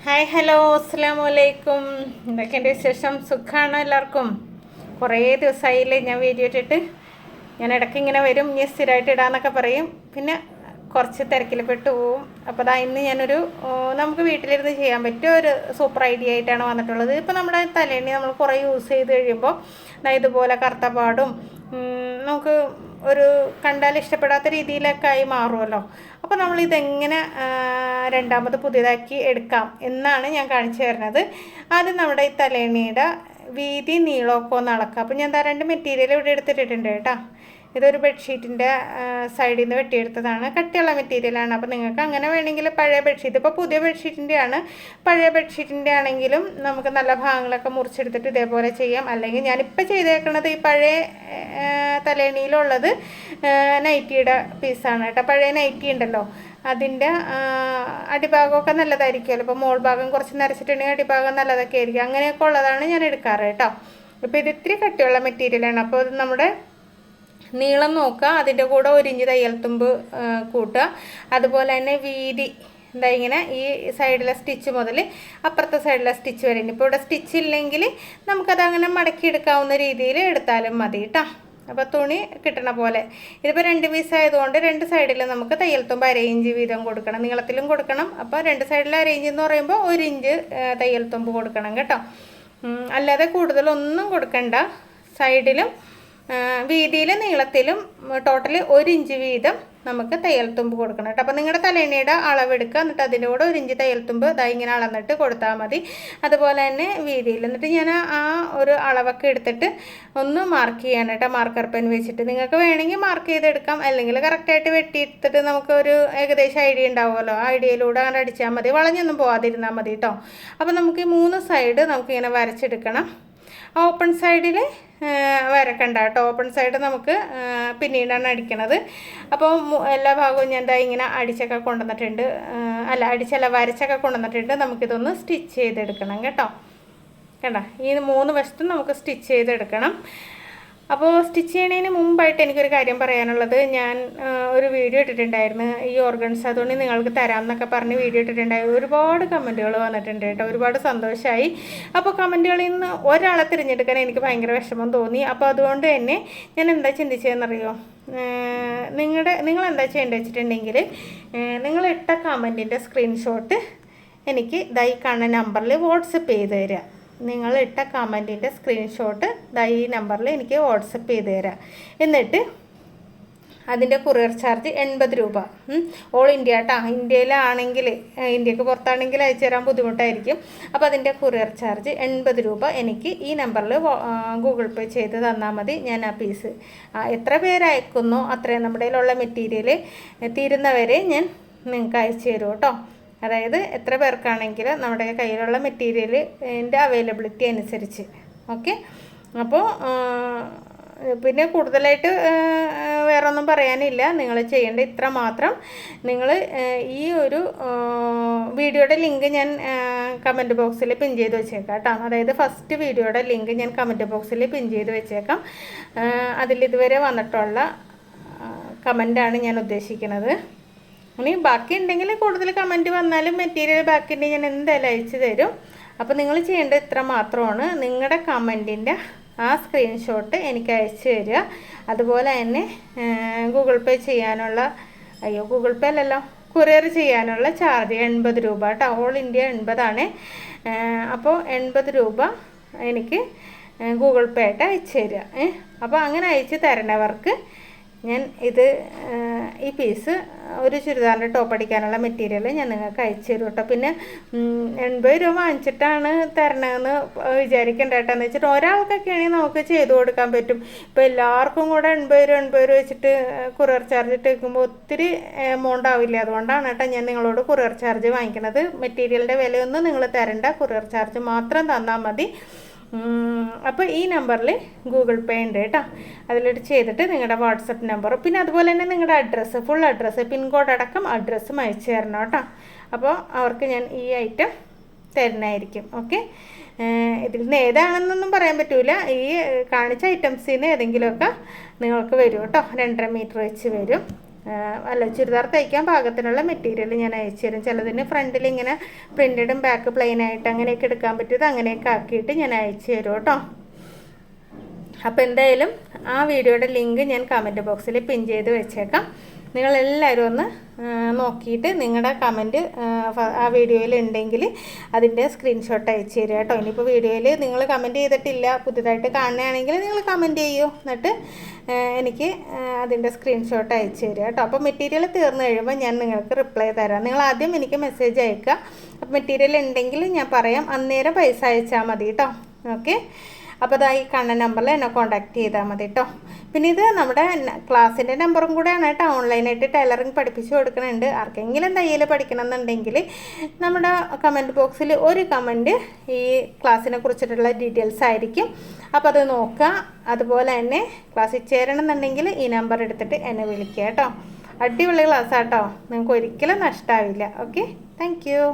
Hi hello അസ്സലാമു അലൈക്കും. എന്തൊക്കെയുണ്ട് വിശേഷം? സുഖമാണോ എല്ലാവർക്കും? കുറേ ദിവസമായില്ലേ ഞാൻ വീഡിയോ ഇട്ടിട്ട്. ഞാൻ ഇടയ്ക്ക് ഇങ്ങനെ വരും, ഇനി സ്ഥിരമായിട്ട് ഇടാന്നൊക്കെ പറയും, പിന്നെ കുറച്ച് തിരക്കിൽ പെട്ട് പോവും. അപ്പോൾ അതാ ഇന്ന് ഞാനൊരു നമുക്ക് വീട്ടിലിരുന്ന് ചെയ്യാൻ പറ്റിയ ഒരു സൂപ്പർ ഐഡിയ ആയിട്ടാണ് വന്നിട്ടുള്ളത്. ഇപ്പോൾ നമ്മുടെ തലേണി നമ്മൾ കുറേ യൂസ് ചെയ്ത് കഴിയുമ്പോൾ ഇതുപോലെ കറുത്ത പാടും നമുക്ക് ഒരു കണ്ടാൽ ഇഷ്ടപ്പെടാത്ത രീതിയിലൊക്കെ ആയി മാറുമല്ലോ. അപ്പോൾ നമ്മളിതെങ്ങനെ രണ്ടാമത് പുതിയതാക്കി എടുക്കാം എന്നാണ് ഞാൻ കാണിച്ചു തരുന്നത്. ആദ്യം നമ്മുടെ ഈ തലേണിയുടെ വീതി നീളമൊക്കെ ഒന്ന് അളക്കാം. അപ്പോൾ ഞാൻ രണ്ട് മെറ്റീരിയൽ ഇവിടെ എടുത്തിട്ടുണ്ട് കേട്ടോ. ഇതൊരു ബെഡ്ഷീറ്റിൻ്റെ സൈഡിൽ നിന്ന് വെട്ടിയെടുത്തതാണ്, കട്ടിയുള്ള മെറ്റീരിയലാണ്. അപ്പോൾ നിങ്ങൾക്ക് അങ്ങനെ വേണമെങ്കിൽ പഴയ ബെഡ്ഷീറ്റ്, ഇപ്പോൾ പുതിയ ബെഡ്ഷീറ്റിൻ്റെ ആണ്, പഴയ ബെഡ്ഷീറ്റിൻ്റെ ആണെങ്കിലും നമുക്ക് നല്ല ഭാഗങ്ങളൊക്കെ മുറിച്ചെടുത്തിട്ട് ഇതേപോലെ ചെയ്യാം. അല്ലെങ്കിൽ ഞാനിപ്പോൾ ചെയ്തേക്കുന്നത് ഈ പഴയ തലേണിയിലുള്ളത് നൈറ്റിയുടെ പീസാണ് കേട്ടോ. പഴയ നൈറ്റി ഉണ്ടല്ലോ, അതിൻ്റെ അടിഭാഗമൊക്കെ നല്ലതായിരിക്കുമല്ലോ. ഇപ്പോൾ മോൾ ഭാഗം കുറച്ച് നരച്ചിട്ടുണ്ടെങ്കിൽ അടിഭാഗം നല്ലതൊക്കെ ആയിരിക്കും. അങ്ങനെയൊക്കെ ഉള്ളതാണ് ഞാൻ എടുക്കാറ് കേട്ടോ. ഇപ്പോൾ ഇത് ഇത്തിരി കട്ടിയുള്ള മെറ്റീരിയലാണ്. അപ്പോൾ അത് നമ്മുടെ നീളം നോക്കുക, അതിൻ്റെ കൂടെ 1 ഇഞ്ച് തയ്യൽ തുമ്പ് കൂട്ടുക. അതുപോലെ തന്നെ വീതി എന്താ ഇങ്ങനെ ഈ സൈഡിലെ സ്റ്റിച്ച് മുതൽ അപ്പുറത്തെ സൈഡിലെ സ്റ്റിച്ച് വരെ. ഇപ്പോൾ ഇവിടെ സ്റ്റിച്ച് ഇല്ലെങ്കിൽ നമുക്കതങ്ങനെ മടക്കിയെടുക്കാവുന്ന രീതിയിൽ എടുത്താലും മതി കേട്ടോ. അപ്പോൾ തുണി കിട്ടണ പോലെ. ഇതിപ്പോൾ 2 പീസ് ആയതുകൊണ്ട് 2 സൈഡിലും നമുക്ക് തയ്യൽ തുമ്പ് 1/2 ഇഞ്ച് വീതം കൊടുക്കണം, നീളത്തിലും കൊടുക്കണം. അപ്പോൾ 2 സൈഡിൽ 1/2 ഇഞ്ച് എന്ന് പറയുമ്പോൾ 1 ഇഞ്ച് തയ്യൽ തുമ്പ് കൊടുക്കണം കേട്ടോ. അല്ലാതെ കൂടുതലൊന്നും കൊടുക്കണ്ട. സൈഡിലും വീതിയിലും നീളത്തിലും ടോട്ടൽ 1 ഇഞ്ച് വീതം നമുക്ക് തയ്യൽ തുമ്പ് കൊടുക്കണം കേട്ടോ. അപ്പോൾ നിങ്ങളുടെ തലേണിയുടെ അളവെടുക്കുക, എന്നിട്ട് അതിൻ്റെ കൂടെ 1 ഇഞ്ച് തയ്യൽ തുമ്പ് ഇങ്ങനെ അളന്നിട്ട് കൊടുത്താൽ മതി. അതുപോലെ തന്നെ വീതിയിൽ. എന്നിട്ട് ഞാൻ ആ ഒരു അളവൊക്കെ എടുത്തിട്ട് ഒന്ന് മാർക്ക് ചെയ്യാൻ കേട്ടോ, മാർക്കർ പെൻ വെച്ചിട്ട്. നിങ്ങൾക്ക് വേണമെങ്കിൽ മാർക്ക് ചെയ്തെടുക്കാം, അല്ലെങ്കിൽ കറക്റ്റായിട്ട് വെട്ടിയെടുത്തിട്ട് നമുക്കൊരു ഏകദേശം ഐഡിയ ഉണ്ടാവുമല്ലോ. ആ ഐഡിയയിലൂടെ അങ്ങനെ അടിച്ചാൽ മതി, വളഞ്ഞൊന്നും പോകാതിരുന്നാൽ മതി കേട്ടോ. അപ്പോൾ നമുക്ക് ഈ 3 സൈഡ് നമുക്കിങ്ങനെ വരച്ചെടുക്കണം. ഓപ്പൺ സൈഡിൽ വരക്കണ്ട കേട്ടോ. ഓപ്പൺ സൈഡ് നമുക്ക് പിന്നീടാണ് അടിക്കണത്. അപ്പോൾ എല്ലാ ഭാഗവും ഞാൻ ഇങ്ങനെ അടിച്ചൊക്കെ കൊണ്ടുവന്നിട്ടുണ്ട്, വരച്ചൊക്കെ കൊണ്ടുവന്നിട്ടുണ്ട്. നമുക്കിതൊന്ന് സ്റ്റിച്ച് ചെയ്തെടുക്കണം കേട്ടോ. കേട്ടോ, ഈ 3 വശത്തും നമുക്ക് സ്റ്റിച്ച് ചെയ്തെടുക്കണം. അപ്പോൾ സ്റ്റിച്ച് ചെയ്യുന്നതിന് മുമ്പായിട്ട് എനിക്കൊരു കാര്യം പറയാനുള്ളത്, ഞാൻ ഒരു വീഡിയോ ഇട്ടിട്ടുണ്ടായിരുന്നു, ഈ ഓർഗൻസ് അതുകൊണ്ട് നിങ്ങൾക്ക് തരാമെന്നൊക്കെ പറഞ്ഞ് വീഡിയോ ഇട്ടിട്ടുണ്ടായിരുന്നു. ഒരുപാട് കമൻറ്റുകൾ വന്നിട്ടുണ്ട് കേട്ടോ, ഒരുപാട് സന്തോഷമായി. അപ്പോൾ കമൻറ്റുകളിൽ നിന്ന് ഒരാളെ തിരഞ്ഞെടുക്കാൻ എനിക്ക് ഭയങ്കര വിഷമം തോന്നി. അപ്പോൾ അതുകൊണ്ട് തന്നെ ഞാൻ എന്താ ചിന്തിച്ചതെന്നറിയോ, നിങ്ങൾ എന്താ ചെയ്യേണ്ടത് വെച്ചിട്ടുണ്ടെങ്കിൽ നിങ്ങൾ ഇട്ട കമൻറ്റിൻ്റെ സ്ക്രീൻഷോട്ട് എനിക്ക് ഈ കാണുന്ന നമ്പറിൽ വാട്സപ്പ് ചെയ്ത് തരിക. നിങ്ങൾ ഇട്ട കമൻറ്റിൻ്റെ സ്ക്രീൻഷോട്ട് ഈ നമ്പറിൽ എനിക്ക് വാട്സപ്പ് ചെയ്ത് തരാം. എന്നിട്ട് അതിൻ്റെ കൊറിയർ ചാർജ് 80 രൂപ, ഓൾ ഇന്ത്യ കേട്ടോ. ഇന്ത്യയിലാണെങ്കിൽ, ഇന്ത്യക്ക് പുറത്താണെങ്കിൽ അയച്ചു തരാൻ ബുദ്ധിമുട്ടായിരിക്കും. അപ്പോൾ അതിൻ്റെ കൊറിയർ ചാർജ് 80 രൂപ എനിക്ക് ഈ നമ്പറിൽ ഗൂഗിൾ പേ ചെയ്ത് തന്നാൽ മതി. ഞാൻ ആ പീസ് എത്ര പേര് അയക്കുന്നോ അത്രയും നമ്മുടെ കയ്യിലുള്ള മെറ്റീരിയൽ തീരുന്നവരെ ഞാൻ നിങ്ങൾക്ക് അയച്ചു തരും കേട്ടോ. അതായത് എത്ര പേർക്കാണെങ്കിൽ നമ്മുടെ കയ്യിലുള്ള മെറ്റീരിയലിൻ്റെ അവൈലബിലിറ്റി അനുസരിച്ച്. ഓക്കെ, അപ്പോൾ പിന്നെ കൂടുതലായിട്ട് വേറെ ഒന്നും പറയാനില്ല. നിങ്ങൾ ചെയ്യേണ്ട ഇത്ര മാത്രം. നിങ്ങൾ ഈ ഒരു വീഡിയോയുടെ ലിങ്ക് ഞാൻ കമൻറ്റ് ബോക്സിൽ പിൻ ചെയ്ത് വെച്ചേക്കാം കേട്ടോ. അതായത് ഫസ്റ്റ് വീഡിയോയുടെ ലിങ്ക് ഞാൻ കമൻറ്റ് ബോക്സിൽ പിൻ ചെയ്ത് വെച്ചേക്കാം. അതിലിതുവരെ വന്നിട്ടുള്ള കമൻറ്റാണ് ഞാൻ ഉദ്ദേശിക്കുന്നത്. ഇനി ബാക്കി ഉണ്ടെങ്കിൽ കൂടുതൽ കമൻറ്റ് വന്നാലും മെറ്റീരിയൽ ബാക്കി ഉണ്ടെങ്കിൽ ഞാൻ എന്തായാലും അയച്ചു തരും. അപ്പോൾ നിങ്ങൾ ചെയ്യേണ്ടത് ഇത്ര മാത്രമാണ്. നിങ്ങളുടെ കമൻറ്റിൻ്റെ ആ സ്ക്രീൻഷോട്ട് എനിക്ക് അയച്ചു തരിക. അതുപോലെ തന്നെ ഗൂഗിൾ പേ ചെയ്യാനുള്ള, ഗൂഗിൾ പേ അല്ലല്ലോ, കൊറിയർ ചെയ്യാനുള്ള ചാർജ് 80 രൂപ കേട്ടോ. ഓൾ ഇന്ത്യ 80 ആണ്. അപ്പോൾ 80 രൂപ എനിക്ക് ഗൂഗിൾ പേ ആയിട്ട് അയച്ചു തരിക. അപ്പോൾ അങ്ങനെ അയച്ച് തരണവർക്ക് ഞാൻ ഈ പീസ് ഒരു ചുരിദാറിൻ്റെ ടോപ്പ് അടിക്കാനുള്ള മെറ്റീരിയൽ ഞാൻ നിങ്ങൾക്ക് അയച്ചു തരും കേട്ടോ. പിന്നെ 80 രൂപ വാങ്ങിച്ചിട്ടാണ് തരണമെന്ന് വിചാരിക്കേണ്ട കേട്ടോ. എന്ന് വെച്ചിട്ട് ഒരാൾക്കൊക്കെ ആണെങ്കിൽ നമുക്ക് ചെയ്ത് കൊടുക്കാൻ പറ്റും. ഇപ്പോൾ എല്ലാവർക്കും കൂടെ 80 രൂപ വെച്ചിട്ട് കൊറിയർ ചാർജ് ഇട്ട് വയ്ക്കുമ്പോൾ ഒത്തിരി എമൗണ്ട് ആവില്ല. അതുകൊണ്ടാണ് കേട്ടോ ഞാൻ നിങ്ങളോട് കൊറിയർ ചാർജ് വാങ്ങിക്കുന്നത്. മെറ്റീരിയലിൻ്റെ വിലയൊന്നും നിങ്ങൾ തരണ്ട, കൊറിയർ ചാർജ് മാത്രം തന്നാൽ മതി. അപ്പോൾ ഈ നമ്പറിൽ ഗൂഗിൾ പേ ഉണ്ട് കേട്ടോ. അതിലിട്ട് ചെയ്തിട്ട് നിങ്ങളുടെ വാട്സപ്പ് നമ്പർ, പിന്നെ അതുപോലെ തന്നെ നിങ്ങളുടെ അഡ്രസ്സ്, ഫുൾ അഡ്രസ്സ്, പിൻകോഡ് അടക്കം അഡ്രസ്സും അയച്ചു തരണം കേട്ടോ. അപ്പോൾ അവർക്ക് ഞാൻ ഈ ഐറ്റം തരുന്നതായിരിക്കും. ഓക്കെ, ഇതിൽ നിന്ന് ഏതാണെന്നൊന്നും പറയാൻ പറ്റില്ല. ഈ കാണിച്ച ഐറ്റംസിൽ നിന്ന് ഏതെങ്കിലുമൊക്കെ നിങ്ങൾക്ക് വരും കേട്ടോ. 2.5 മീറ്റർ വെച്ച് വരും. അല്ല ചുരിദാർ തയ്ക്കാൻ പാകത്തിനുള്ള മെറ്റീരിയൽ ഞാൻ അയച്ചു തരും. ചിലതിന് ഫ്രണ്ടിൽ ഇങ്ങനെ പ്രിൻറ്റഡും ബാക്ക് പ്ലെയിൻ ആയിട്ട് അങ്ങനെയൊക്കെ എടുക്കാൻ പറ്റിയത് അങ്ങനെയൊക്കെ ആക്കിയിട്ട് ഞാൻ അയച്ചു തരും കേട്ടോ. അപ്പോൾ എന്തായാലും ആ വീഡിയോയുടെ ലിങ്ക് ഞാൻ കമൻറ്റ് ബോക്സിൽ പിൻ ചെയ്ത് വെച്ചേക്കാം. നിങ്ങളെല്ലാവരും ഒന്ന് നോക്കിയിട്ട് നിങ്ങളുടെ കമൻറ്റ് ആ വീഡിയോയിൽ ഉണ്ടെങ്കിൽ അതിൻ്റെ സ്ക്രീൻഷോട്ട് അയച്ചു തരിക കേട്ടോ. ഇനിയിപ്പോൾ വീഡിയോയിൽ നിങ്ങൾ കമൻറ്റ് ചെയ്തിട്ടില്ല, പുതുതായിട്ട് കാണുകയാണെങ്കിൽ നിങ്ങൾ കമൻറ്റ് ചെയ്യൂ, എന്നിട്ട് എനിക്ക് അതിൻ്റെ സ്ക്രീൻഷോട്ട് അയച്ചു തരിക കേട്ടോ. അപ്പോൾ മെറ്റീരിയൽ തീർന്നു കഴിയുമ്പോൾ ഞാൻ നിങ്ങൾക്ക് റിപ്ലൈ തരാം. നിങ്ങൾ ആദ്യം എനിക്ക് മെസ്സേജ് അയക്കുക. അപ്പോൾ മെറ്റീരിയൽ ഉണ്ടെങ്കിൽ ഞാൻ പറയാം, അന്നേരം പൈസ അയച്ചാൽ മതി കേട്ടോ. ഓക്കെ, അപ്പോൾ അതാ ഈ കാണുന്ന നമ്പറിൽ എന്നെ കോൺടാക്റ്റ് ചെയ്താൽ മതി കേട്ടോ. പിന്നെ ഇത് നമ്മുടെ ക്ലാസ്സിൻ്റെ നമ്പറും കൂടെയാണ് കേട്ടോ. ഓൺലൈനായിട്ട് ടൈലറിങ് പഠിപ്പിച്ച് കൊടുക്കുന്നുണ്ട്. ആർക്കെങ്കിലും തയ്യൽ പഠിക്കണം എന്നുണ്ടെങ്കിൽ നമ്മുടെ കമൻറ്റ് ബോക്സിൽ ഒരു കമൻറ്റ് ഈ ക്ലാസ്സിനെ കുറിച്ചിട്ടുള്ള ഡീറ്റെയിൽസ് ആയിരിക്കും. അപ്പോൾ അത് നോക്കുക. അതുപോലെ തന്നെ ക്ലാസ്സിൽ ചേരണം എന്നുണ്ടെങ്കിൽ ഈ നമ്പർ എടുത്തിട്ട് എന്നെ വിളിക്കുക കേട്ടോ. അടിപൊളി ക്ലാസ്സാട്ടോ, നിങ്ങൾക്ക് ഒരിക്കലും നഷ്ടമാവില്ല. Okay, thank you.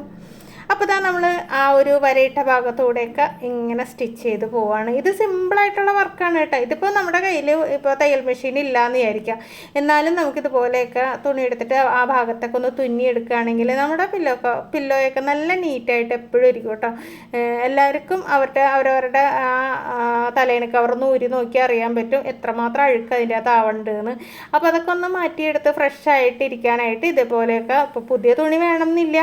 അപ്പോൾ ഇതാ നമ്മൾ ആ ഒരു വരയിട്ട ഭാഗത്തൂടെയൊക്കെ ഇങ്ങനെ സ്റ്റിച്ച് ചെയ്ത് പോവാണ്. ഇത് സിമ്പിളായിട്ടുള്ള വർക്കാണ് കേട്ടോ. ഇതിപ്പോൾ നമ്മുടെ കയ്യിൽ ഇപ്പോൾ തയ്യൽ മെഷീൻ ഇല്ലയെന്ന് വിചാരിക്കാം, എന്നാലും നമുക്കിതുപോലെയൊക്കെ തുണി എടുത്തിട്ട് ആ ഭാഗത്തൊക്കെ ഒന്ന് തുന്നിയെടുക്കുകയാണെങ്കിൽ നമ്മുടെ പില്ലോയൊക്കെ നല്ല നീറ്റായിട്ട് എപ്പോഴും ഇരിക്കും കേട്ടോ. എല്ലാവർക്കും അവരവരുടെ തലേണ കവർന്ന് ഊരി നോക്കി അറിയാൻ പറ്റും എത്രമാത്രം അഴുക്ക് അതിൻ്റെ അകത്ത് ആവണ്ടെന്ന്. അപ്പോൾ അതൊക്കെ ഒന്ന് മാറ്റിയെടുത്ത് ഫ്രഷ് ആയിട്ട് ഇരിക്കാനായിട്ട് ഇതേപോലെയൊക്കെ ഇപ്പോൾ പുതിയ തുണി വേണമെന്നില്ല,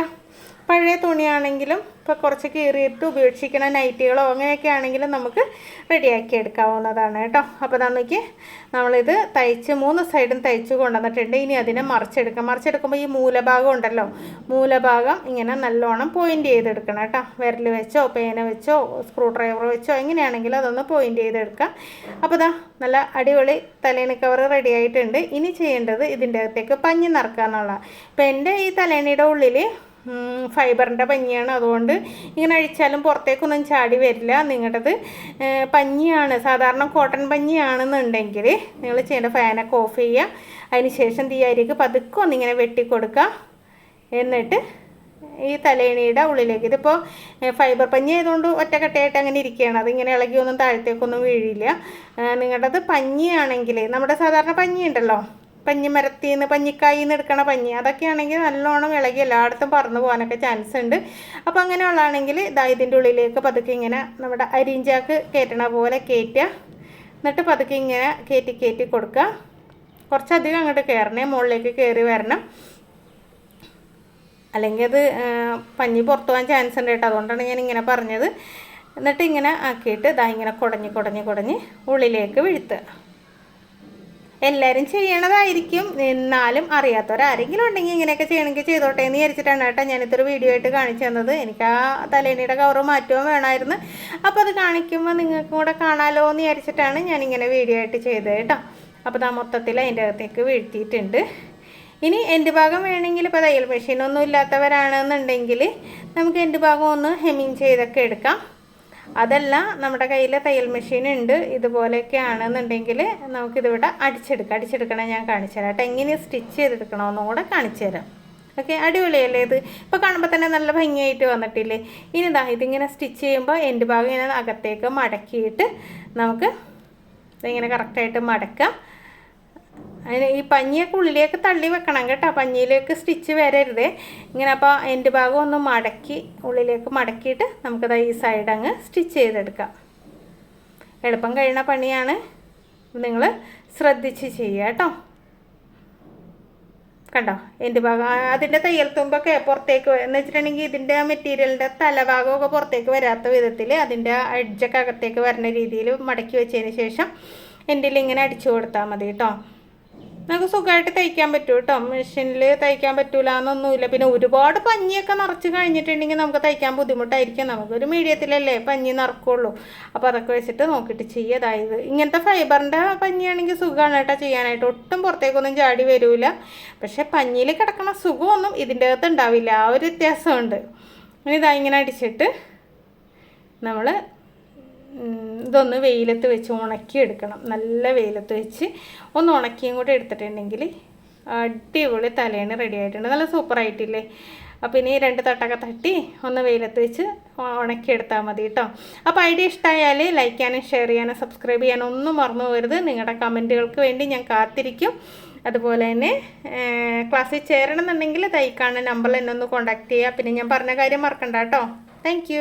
പഴയ തുണിയാണെങ്കിലും ഇപ്പോൾ കുറച്ച് കീറിയിട്ട് ഉപേക്ഷിക്കണ നൈറ്റികളോ അങ്ങനെയൊക്കെ ആണെങ്കിലും നമുക്ക് റെഡിയാക്കി എടുക്കാവുന്നതാണ് കേട്ടോ. അപ്പോൾ നമുക്ക് നമ്മളിത് തയ്ച്ച് 3 സൈഡും തയ്ച്ച് കൊണ്ടുവന്നിട്ടുണ്ട്. ഇനി അതിനെ മറിച്ചെടുക്കാം. മറിച്ചെടുക്കുമ്പോൾ ഈ മൂലഭാഗം ഉണ്ടല്ലോ, മൂലഭാഗം ഇങ്ങനെ നല്ലോണം പോയിൻ്റ് ചെയ്തെടുക്കണം കേട്ടോ. വിരൽ വെച്ചോ പേന വെച്ചോ സ്ക്രൂ ഡ്രൈവർ വെച്ചോ എങ്ങനെയാണെങ്കിലും അതൊന്ന് പോയിൻ്റ് ചെയ്തെടുക്കാം. അപ്പോൾ ഇതാ നല്ല അടിപൊളി തലേണി കവർ റെഡി ആയിട്ടുണ്ട്. ഇനി ചെയ്യേണ്ടത് ഇതിൻ്റെ അകത്തേക്ക് പഞ്ഞി നിറക്കുക എന്നുള്ളതാണ്. ഇപ്പോൾ എൻ്റെ ഈ തലേണിയുടെ ഉള്ളിൽ ഫൈബറിൻ്റെ പഞ്ഞിയാണ്, അതുകൊണ്ട് ഇങ്ങനെ അഴിച്ചാലും പുറത്തേക്കൊന്നും ചാടി വരില്ല. നിങ്ങളുടേത് പഞ്ഞിയാണ്, സാധാരണ കോട്ടൺ പഞ്ഞിയാണെന്നുണ്ടെങ്കിൽ നിങ്ങൾ ചെയ്യേണ്ട ഫാനൊക്കെ ഓഫ് ചെയ്യുക. അതിന് ശേഷം തീയരിക്ക് പതുക്കെ ഒന്നിങ്ങനെ വെട്ടിക്കൊടുക്കുക. എന്നിട്ട് ഈ തലേണിയുടെ ഉള്ളിലേക്ക്, ഇതിപ്പോൾ ഫൈബർ പഞ്ഞി ആയതുകൊണ്ട് ഒറ്റക്കെട്ടയായിട്ട് അങ്ങനെ ഇരിക്കുകയാണ്, അതിങ്ങനെ ഇളകിയൊന്നും താഴത്തേക്കൊന്നും വീഴില്ല. നിങ്ങളുടേത് പഞ്ഞിയാണെങ്കിൽ നമ്മുടെ സാധാരണ പഞ്ഞി ഉണ്ടല്ലോ, പഞ്ഞിമരത്തിൽ നിന്ന് പഞ്ഞിക്കായിൽ നിന്ന് എടുക്കണ പഞ്ഞി, അതൊക്കെയാണെങ്കിൽ നല്ലോണം ഇളകി എല്ലായിടത്തും പറന്നു പോകാനൊക്കെ ചാൻസ് ഉണ്ട്. അപ്പോൾ അങ്ങനെയുള്ളതാണെങ്കിൽ ഇതാ ഇതിൻ്റെ ഉള്ളിലേക്ക് പതുക്കെ ഇങ്ങനെ നമ്മുടെ അരിഞ്ചാക്ക് കയറ്റണ പോലെ കയറ്റുക. എന്നിട്ട് പതുക്കെ ഇങ്ങനെ കയറ്റി കൊടുക്കുക. കുറച്ചധികം അങ്ങോട്ട് കയറണേ, മുകളിലേക്ക് കയറി വരണം, അല്ലെങ്കിൽ അത് പഞ്ഞി പുറത്തു പോകാൻ ചാൻസ് ഉണ്ട് കേട്ടോ. അതുകൊണ്ടാണ് ഞാൻ ഇങ്ങനെ പറഞ്ഞത്. എന്നിട്ട് ഇങ്ങനെ ആക്കിയിട്ട് ഇതാ ഇങ്ങനെ കുടഞ്ഞ് ഉള്ളിലേക്ക് വീഴ്ത്തുക. എല്ലാവരും ചെയ്യണതായിരിക്കും, എന്നാലും അറിയാത്തവരാരെങ്കിലും ഉണ്ടെങ്കിൽ ഇങ്ങനെയൊക്കെ ചെയ്യണമെങ്കിൽ ചെയ്തോട്ടെ എന്ന് വിചാരിച്ചിട്ടാണ് കേട്ടോ ഞാനിതൊരു വീഡിയോ ആയിട്ട് കാണിച്ചു തന്നത്. എനിക്ക് ആ തലേണിയുടെ കവറ് മാറ്റവും വേണമായിരുന്നു. അപ്പോൾ അത് കാണിക്കുമ്പോൾ നിങ്ങൾക്കും കൂടെ കാണാമല്ലോ എന്ന് വിചാരിച്ചിട്ടാണ് ഞാനിങ്ങനെ വീഡിയോ ആയിട്ട് ചെയ്തത് കേട്ടോ. അപ്പോൾ ആ മൊത്തത്തിൽ അതിൻ്റെ അകത്തേക്ക് വീഴ്ത്തിയിട്ടുണ്ട്. ഇനി എൻ്റെ ഭാഗം വേണമെങ്കിൽ ഇപ്പോൾ തയ്യൽ മെഷീനൊന്നും ഇല്ലാത്തവരാണെന്നുണ്ടെങ്കിൽ നമുക്ക് എൻ്റെ ഭാഗം ഒന്ന് ഹെമ്മിങ് ചെയ്തൊക്കെ എടുക്കാം. അതല്ല നമ്മുടെ കയ്യിൽ തയ്യൽ മെഷീൻ ഉണ്ട് ഇതുപോലെയൊക്കെ ആണെന്നുണ്ടെങ്കിൽ നമുക്കിതിവിടെ അടിച്ചെടുക്കണം. ഞാൻ കാണിച്ചു തരാം കേട്ടോ, എങ്ങനെ സ്റ്റിച്ച് ചെയ്തെടുക്കണമെന്നും കൂടെ കാണിച്ചു തരാം. ഓക്കെ, അടിപൊളിയല്ലേ ഇത്? ഇപ്പോൾ കാണുമ്പോൾ തന്നെ നല്ല ഭംഗിയായിട്ട് വന്നിട്ടില്ലേ? ഇനി ഇതാ ഇതിങ്ങനെ സ്റ്റിച്ച് ചെയ്യുമ്പോൾ എൻ്റെ ഭാഗം ഇങ്ങനെ അകത്തേക്ക് മടക്കിയിട്ട് നമുക്ക് ഇതിങ്ങനെ കറക്റ്റായിട്ട് മടക്കാം. അതിന് ഈ പഞ്ഞിയൊക്കെ ഉള്ളിലേക്ക് തള്ളി വെക്കണം കേട്ടോ, പഞ്ഞിയിലേക്ക് സ്റ്റിച്ച് വരരുതേ ഇങ്ങനെ. അപ്പോൾ എൻ്റെ ഭാഗം ഒന്ന് മടക്കി ഉള്ളിലേക്ക് മടക്കിയിട്ട് നമുക്കത് ഈ സൈഡ് അങ്ങ് സ്റ്റിച്ച് ചെയ്തെടുക്കാം. എളുപ്പം കഴിയുന്ന പണിയാണ്, നിങ്ങൾ ശ്രദ്ധിച്ച് ചെയ്യുക കേട്ടോ. കണ്ടോ എൻ്റെ ഭാഗം അതിൻ്റെ തയ്യൽ തുമ്പൊക്കെ പുറത്തേക്ക് എന്ന് വെച്ചിട്ടുണ്ടെങ്കിൽ ഇതിൻ്റെ മെറ്റീരിയലിൻ്റെ തലഭാഗമൊക്കെ പുറത്തേക്ക് വരാത്ത വിധത്തിൽ അതിൻ്റെ എഡ്ജൊക്കെ അകത്തേക്ക് വരുന്ന രീതിയിൽ മടക്കി വെച്ചതിന് ശേഷം എൻ്റെ ഇങ്ങനെ അടിച്ചു കൊടുത്താൽ മതി കേട്ടോ. നമുക്ക് സുഖമായിട്ട് തയ്ക്കാൻ പറ്റും കേട്ടോ. മെഷീനിൽ തയ്ക്കാൻ പറ്റൂല എന്നൊന്നുമില്ല. പിന്നെ ഒരുപാട് പഞ്ഞിയൊക്കെ നിറച്ച് കഴിഞ്ഞിട്ടുണ്ടെങ്കിൽ നമുക്ക് തയ്ക്കാൻ ബുദ്ധിമുട്ടായിരിക്കും. നമുക്കൊരു മീഡിയത്തിലല്ലേ പഞ്ഞി നിറക്കുള്ളൂ. അപ്പോൾ അതൊക്കെ വെച്ചിട്ട് നോക്കിയിട്ട് ചെയ്യുക. അതായത് ഇങ്ങനത്തെ ഫൈബറിൻ്റെ പഞ്ഞിയാണെങ്കിൽ സുഖമാണ് കേട്ടോ ചെയ്യാനായിട്ട്, ഒട്ടും പുറത്തേക്കൊന്നും ചാടി വരില്ല. പക്ഷേ പഞ്ഞിയിൽ കിടക്കണ സുഖമൊന്നും ഇതിൻ്റെ അകത്ത് ഉണ്ടാവില്ല, ആ ഒരു വ്യത്യാസമുണ്ട്. ഇനി ഇതാ ഇങ്ങനെ അടിച്ചിട്ട് നമ്മൾ ഇതൊന്ന് വെയിലത്ത് വെച്ച് ഉണക്കിയെടുക്കണം. നല്ല വെയിലത്ത് വെച്ച് ഒന്ന് ഉണക്കിയും കൂടെ എടുത്തിട്ടുണ്ടെങ്കിൽ അടിപൊളി തലേണി റെഡി ആയിട്ടുണ്ട്. നല്ല സൂപ്പറായിട്ടില്ലേ? അപ്പോൾ ഇനി 2 തട്ടൊക്കെ തട്ടി ഒന്ന് വെയിലത്ത് വെച്ച് ഉണക്കിയെടുത്താൽ മതി കേട്ടോ. അപ്പോൾ ഐഡിയ ഇഷ്ടമായാൽ ലൈക്ക് ചെയ്യാനും ഷെയർ ചെയ്യാനും സബ്സ്ക്രൈബ് ചെയ്യാനും ഒന്നും മറന്നു പോകരുത്. നിങ്ങളുടെ കമൻറ്റുകൾക്ക് വേണ്ടി ഞാൻ കാത്തിരിക്കും. അതുപോലെ തന്നെ ക്ലാസ്സിൽ ചേരണമെന്നുണ്ടെങ്കിൽ തൈക്കാണ് നമ്പറിൽ എന്നെ ഒന്ന് കോൺടാക്റ്റ് ചെയ്യുക. പിന്നെ ഞാൻ പറഞ്ഞ കാര്യം മറക്കണ്ട കേട്ടോ. താങ്ക്